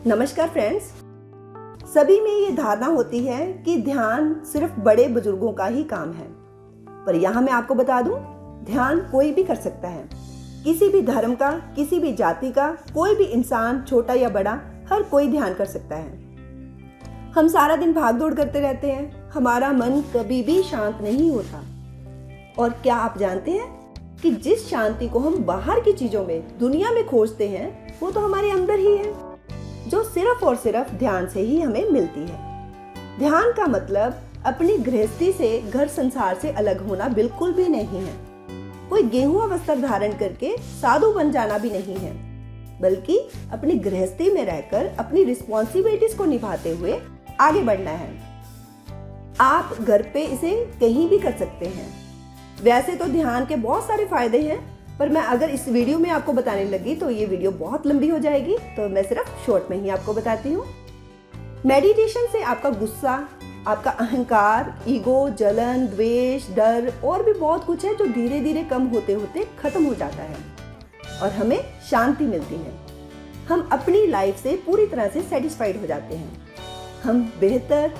नमस्कार फ्रेंड्स। सभी में ये धारणा होती है कि ध्यान सिर्फ बड़े बुजुर्गों का ही काम है, पर यहाँ मैं आपको बता दूं, ध्यान कोई भी कर सकता है। किसी भी धर्म का, किसी भी जाति का, कोई भी इंसान, छोटा या बड़ा, हर कोई ध्यान कर सकता है। हम सारा दिन भाग दौड़ करते रहते हैं, हमारा मन कभी भी शांत नहीं होता। और क्या आप जानते हैं कि जिस शांति को हम बाहर की चीजों में, दुनिया में खोजते हैं, वो तो हमारे अंदर ही है, जो सिर्फ और सिर्फ ध्यान से ही हमें मिलती है। ध्यान का मतलब अपनी गृहस्थी से, घर संसार से अलग होना बिल्कुल भी नहीं है। कोई गेहुआ वस्त्र धारण करके साधु बन जाना भी नहीं है, बल्कि अपनी गृहस्थी में रहकर अपनी रिस्पॉन्सिबिलिटीज को निभाते हुए आगे बढ़ना है। आप घर पे इसे कहीं भी कर सकते हैं। वैसे तो ध्यान के बहुत सारे फायदे हैं, पर मैं अगर इस वीडियो में आपको बताने लगी तो ये वीडियो बहुत लंबी हो जाएगी, तो मैं सिर्फ शॉर्ट में ही आपको बताती हूँ। मेडिटेशन से आपका गुस्सा, आपका अहंकार, ईगो, जलन, द्वेष, डर और भी बहुत कुछ है जो धीरे धीरे कम होते होते खत्म हो जाता है और हमें शांति मिलती है। हम अपनी लाइफ से पूरी तरह से सेटिस्फाइड हो जाते हैं। हम बेहतर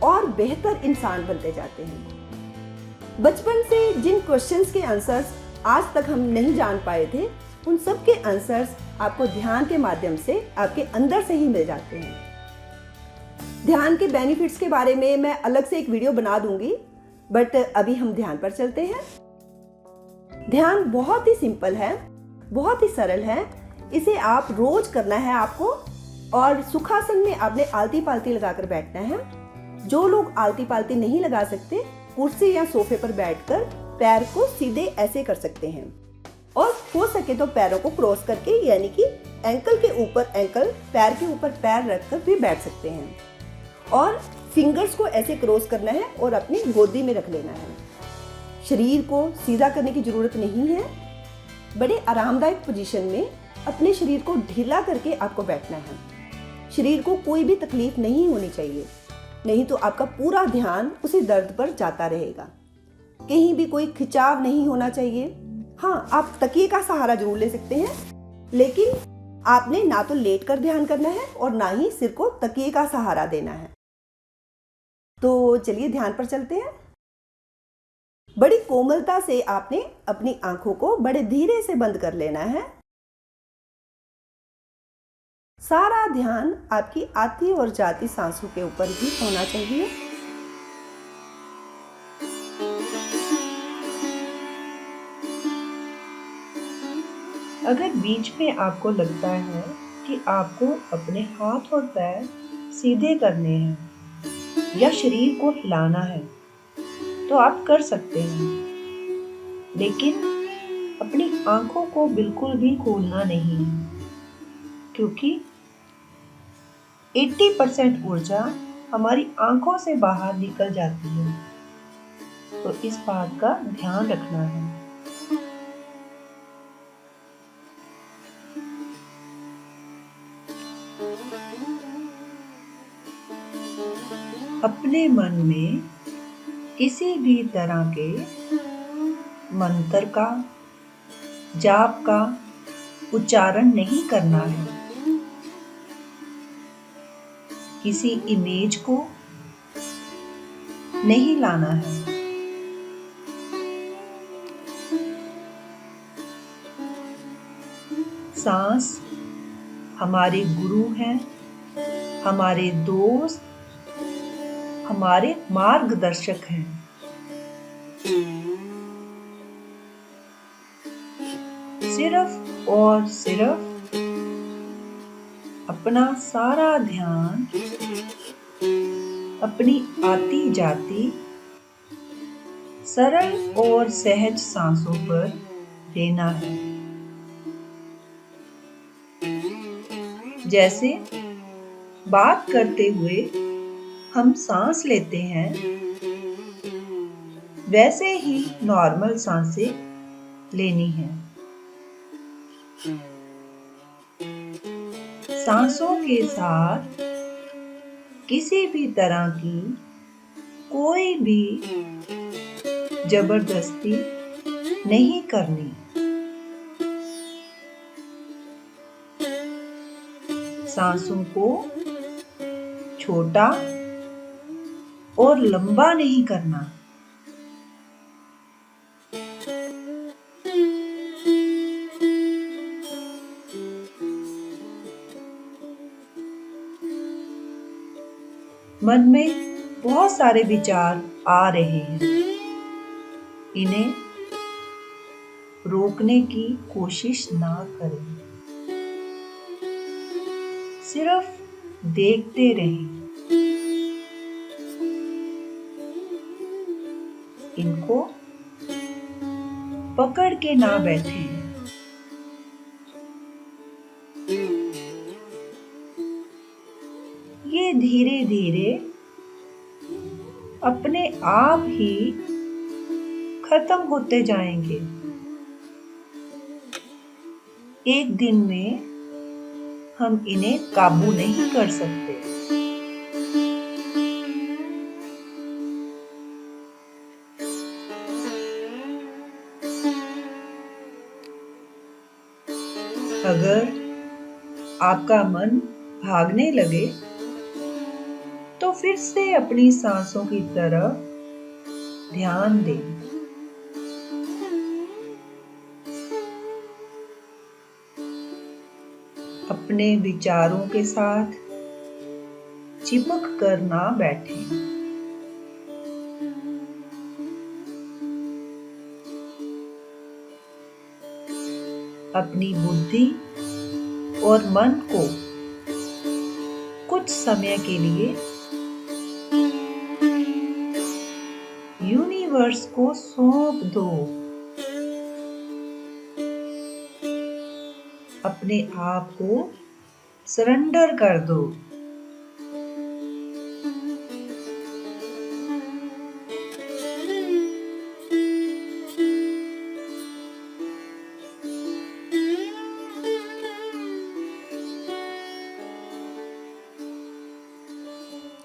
और बेहतर इंसान बनते जाते हैं। बचपन से जिन क्वेश्चंस के आंसर्स आज तक हम नहीं जान पाए थे, उन सब के आंसर्स आपको ध्यान के माध्यम से आपके अंदर से ही मिल जाते हैं। ध्यान के बेनिफिट्स के बारे में मैं अलग से एक वीडियो बना दूंगी, बट अभी हम ध्यान पर चलते हैं। ध्यान बहुत ही सिंपल है, बहुत ही सरल है। इसे आप रोज करना है आपको, और सुखासन में आपने आलती पालती लगाकर बैठना है। जो लोग आलती पालती नहीं लगा सकते, कुर्सी या सोफे पर बैठकर पैर को सीधे ऐसे कर सकते हैं, और हो सके तो पैरों को क्रॉस करके, यानी कि एंकल के ऊपर एंकल, पैर के ऊपर पैर रखकर भी बैठ सकते हैं। और फिंगर्स को ऐसे क्रॉस करना है और अपनी गोदी में रख लेना है। शरीर को सीधा करने की जरूरत नहीं है। बड़े आरामदायक पोजीशन में अपने शरीर को ढीला करके आपको बैठना है। शरीर को कोई भी तकलीफ नहीं होनी चाहिए, नहीं तो आपका पूरा ध्यान उसी दर्द पर जाता रहेगा। कहीं भी कोई खिंचाव नहीं होना चाहिए। हाँ, आप तकिए का सहारा जरूर ले सकते हैं, लेकिन आपने ना तो लेट कर ध्यान करना है और ना ही सिर को तकिए का सहारा देना है। तो चलिए ध्यान पर चलते हैं। बड़ी कोमलता से आपने अपनी आंखों को बड़े धीरे से बंद कर लेना है। सारा ध्यान आपकी आती और जाती सांसों के ऊपर ही होना चाहिए। अगर बीच में आपको लगता है कि आपको अपने हाथ और पैर सीधे करने हैं या शरीर को हिलाना है, तो आप कर सकते हैं, लेकिन अपनी आंखों को बिल्कुल भी खोलना नहीं है, क्योंकि 80% ऊर्जा हमारी आंखों से बाहर निकल जाती है। तो इस बात का ध्यान रखना है। अपने मन में किसी भी तरह के मंत्र का, जाप का उच्चारण नहीं करना है। किसी इमेज को नहीं लाना है। सांस हमारे गुरु हैं, हमारे दोस्त, हमारे मार्गदर्शक हैं। सिर्फ और सिर्फ अपना सारा ध्यान अपनी आती जाती सरल और सहज सांसों पर देना है। जैसे बात करते हुए हम सांस लेते हैं, वैसे ही नॉर्मल सांसें लेनी है। सांसों के साथ किसी भी तरह की कोई भी जबरदस्ती नहीं करनी। सांसों को छोटा और लंबा नहीं करना। मन में बहुत सारे विचार आ रहे हैं। इन्हें रोकने की कोशिश ना करें, सिर्फ देखते रहें। इनको पकड़ के ना बैठें। ये धीरे धीरे अपने आप ही खत्म होते जाएंगे। एक दिन में हम इन्हें काबू नहीं कर सकते। अगर आपका मन भागने लगे तो फिर से अपनी सांसों की तरफ ध्यान दें। अपने विचारों के साथ चिपक कर ना बैठें। अपनी बुद्धि और मन को कुछ समय के लिए यूनिवर्स को सौंप दो। अपने आप को सरेंडर कर दो।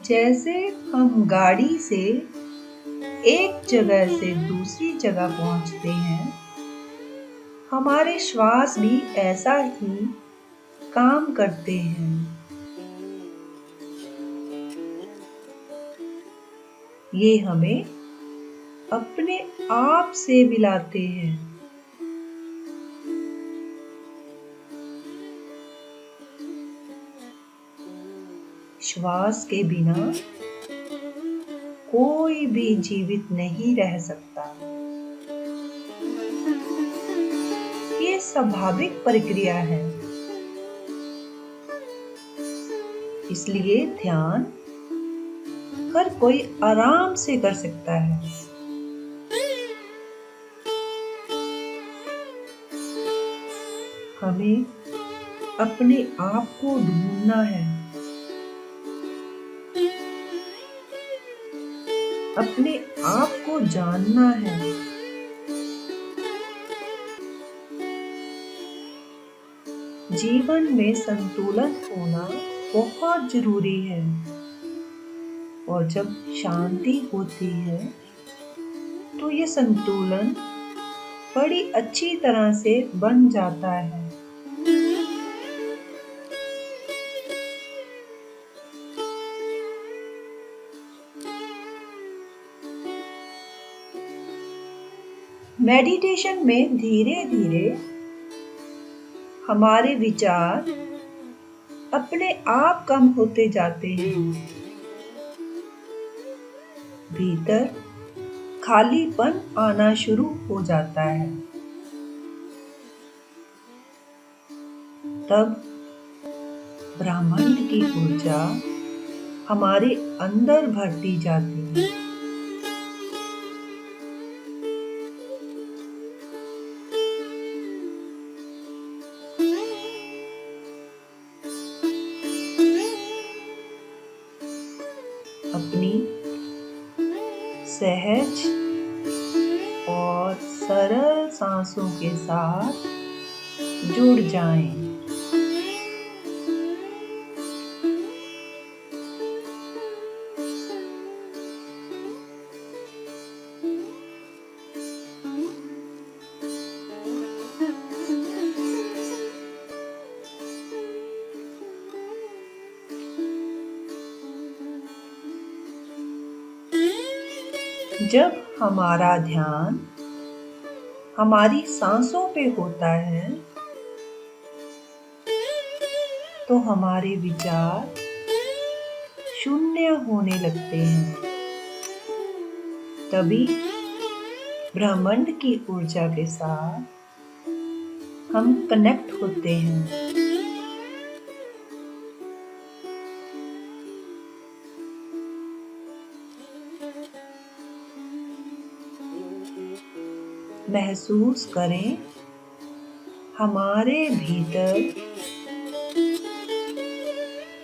जैसे हम गाड़ी से एक जगह से दूसरी जगह पहुंचते हैं, हमारे श्वास भी ऐसा ही काम करते हैं। ये हमें अपने आप से मिलाते हैं। श्वास के बिना कोई भी जीवित नहीं रह सकता। ये स्वाभाविक प्रक्रिया है। इसलिए ध्यान हर कोई आराम से कर सकता है। हमें अपने आप को ढूंढना है, अपने आप को जानना है। जीवन में संतुलन होना बहुत जरूरी है, और जब शांति होती है तो ये संतुलन बड़ी अच्छी तरह से बन जाता है। मेडिटेशन में धीरे धीरे हमारे विचार अपने आप कम होते जाते हैं। भीतर खालीपन आना शुरू हो जाता है। तब ब्रह्मांड की ऊर्जा हमारे अंदर भरती जाती है। अपनी सहज और सरल सांसों के साथ जुड़ जाएं। जब हमारा ध्यान हमारी सांसों पे होता है तो हमारे विचार शून्य होने लगते हैं। तभी ब्रह्मांड की ऊर्जा के साथ हम कनेक्ट होते हैं। महसूस करें हमारे भीतर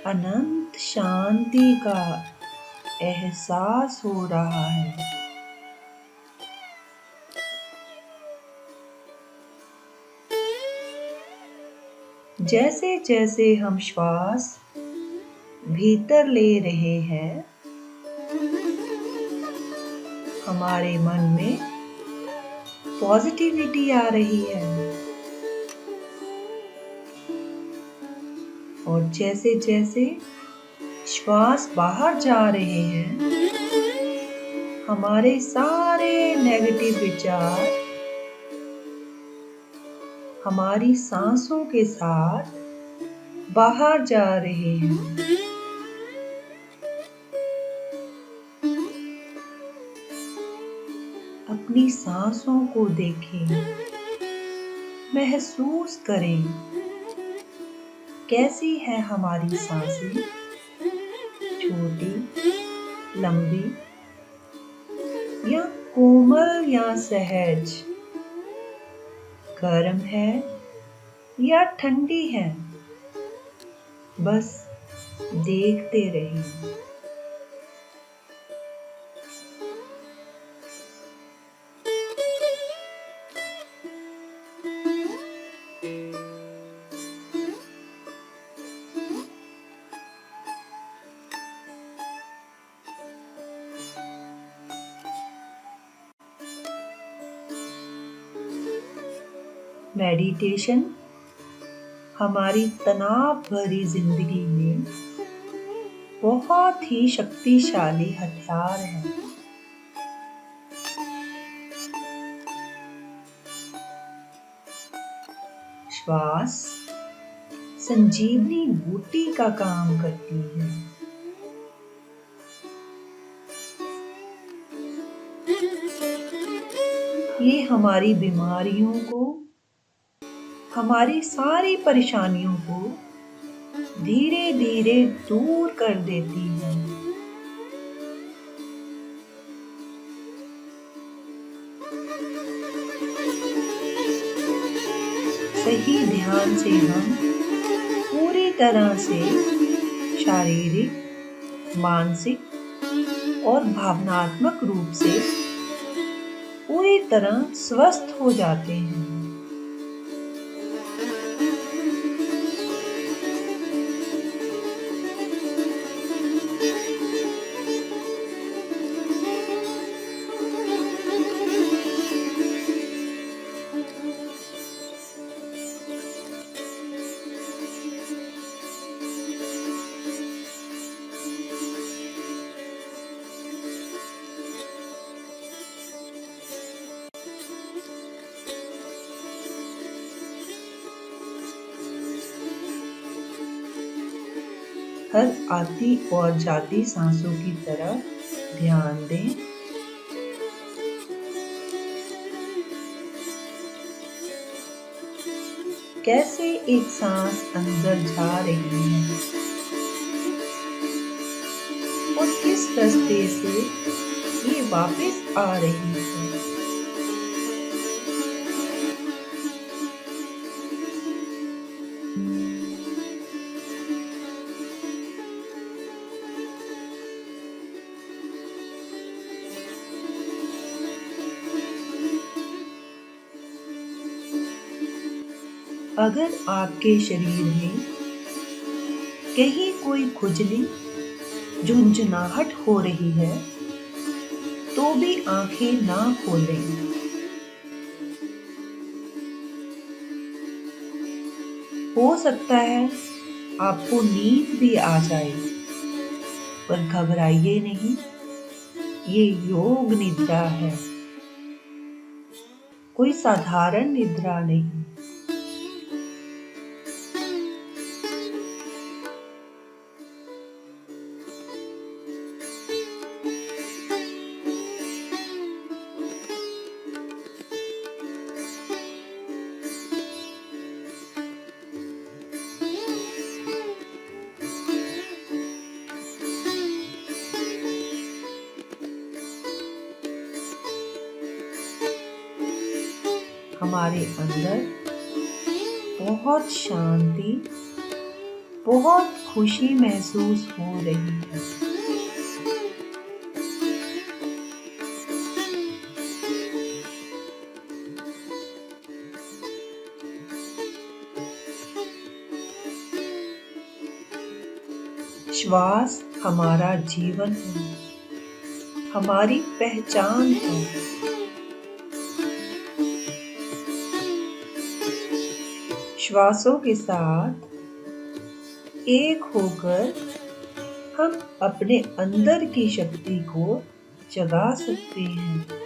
अनंत शांति का एहसास हो रहा है। जैसे जैसे हम श्वास भीतर ले रहे हैं, हमारे मन में पॉजिटिविटी आ रही है और जैसे जैसे श्वास बाहर जा रहे हैं, हमारे सारे नेगेटिव विचार हमारी सांसों के साथ बाहर जा रहे हैं। अपनी सांसों को देखें, महसूस करें कैसी है हमारी सांसें, छोटी, लंबी या कोमल या सहज, गर्म है या ठंडी है, बस देखते रहिए। मेडिटेशन हमारी तनाव भरी जिंदगी में बहुत ही शक्तिशाली हथियार है। श्वास संजीवनी बूटी का काम करती है। ये हमारी बीमारियों को, हमारी सारी परेशानियों को धीरे धीरे दूर कर देती है। सही ध्यान से हम पूरी तरह से शारीरिक, मानसिक और भावनात्मक रूप से पूरी तरह स्वस्थ हो जाते हैं। हर आती और जाती सांसों की तरफ ध्यान दें। कैसे एक सांस अंदर जा रही है और किस रास्ते से ये वापस आ रही है। अगर आपके शरीर में कहीं कोई खुजली, झुंझुनाहट हो रही है तो भी आंखें ना खोलें। हो सकता है आपको नींद भी आ जाए, पर घबराइए नहीं, ये योग निद्रा है, कोई साधारण निद्रा नहीं। हमारे अंदर बहुत शांति, बहुत खुशी महसूस हो रही है। श्वास हमारा जीवन है, हमारी पहचान है। श्वासों के साथ एक होकर हम अपने अंदर की शक्ति को जगा सकते हैं।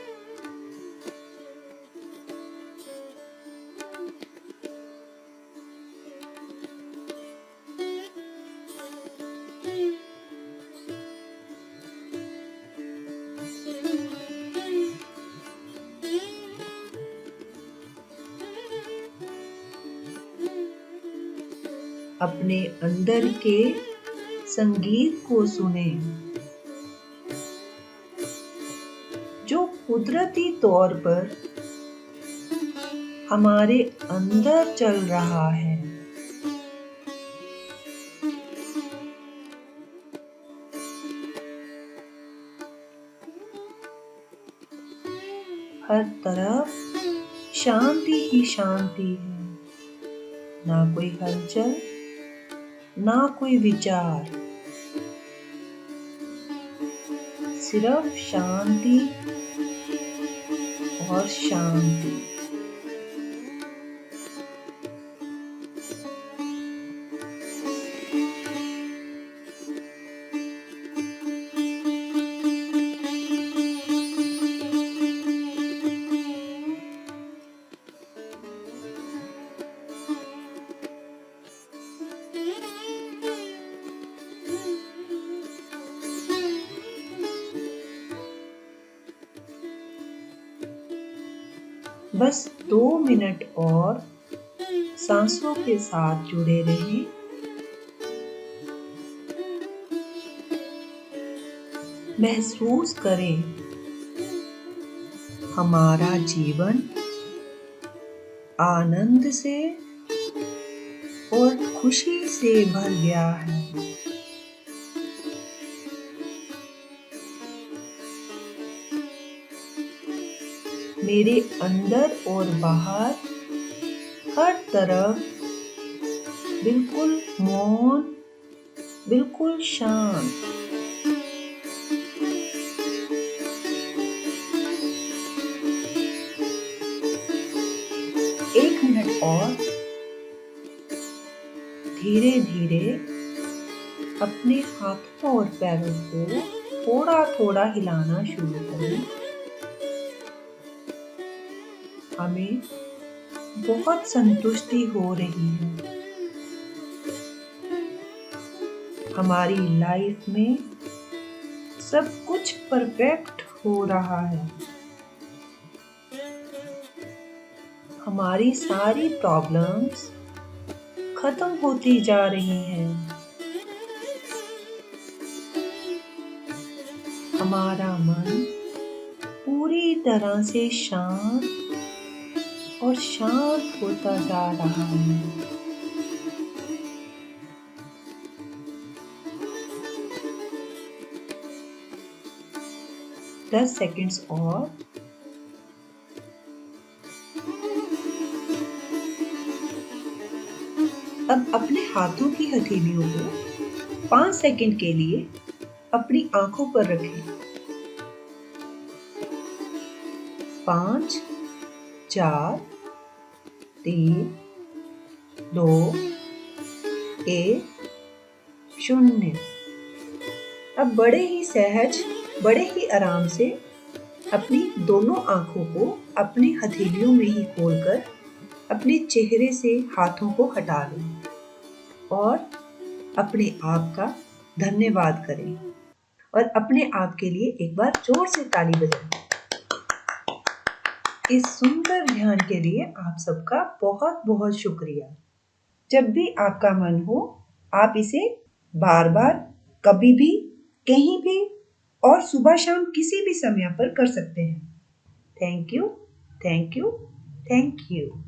अपने अंदर के संगीत को सुने, जो कुदरती तौर पर हमारे अंदर चल रहा है। हर तरफ शांति ही शांति है, ना कोई हलचल, ना कोई विचार, सिर्फ शांति और शांति। बस 2 मिनट और सांसों के साथ जुड़े रहें। महसूस करें हमारा जीवन आनंद से और खुशी से भर गया है। मेरे अंदर और बाहर हर तरफ बिल्कुल मौन, बिल्कुल शांत। एक मिनट और धीरे धीरे अपने हाथों और पैरों को थोड़ा थोड़ा हिलाना शुरू करें। हमें बहुत संतुष्टि हो रही है। हमारी लाइफ में सब कुछ परफेक्ट हो रहा है। हमारी सारी प्रॉब्लम्स खत्म होती जा रही हैं। हमारा मन पूरी तरह से शांत और शांत होता जा रहा है। 10 सेकंड्स और अब अपने हाथों की हथेलियों को 5 सेकंड के लिए अपनी आंखों पर रखें। 5, 4, 3, 2, 1, 0। अब बड़े ही सहज बड़े ही आराम से अपनी दोनों आंखों को अपनी हथेलियों में ही खोलकर अपने चेहरे से हाथों को हटा लें और अपने आप का धन्यवाद करें और अपने आप के लिए एक बार जोर से ताली बजाएं। इस सुंदर ध्यान के लिए आप सबका बहुत बहुत शुक्रिया। जब भी आपका मन हो आप इसे बार बार कभी भी कहीं भी और सुबह शाम किसी भी समय पर कर सकते हैं। Thank you, thank you, thank you.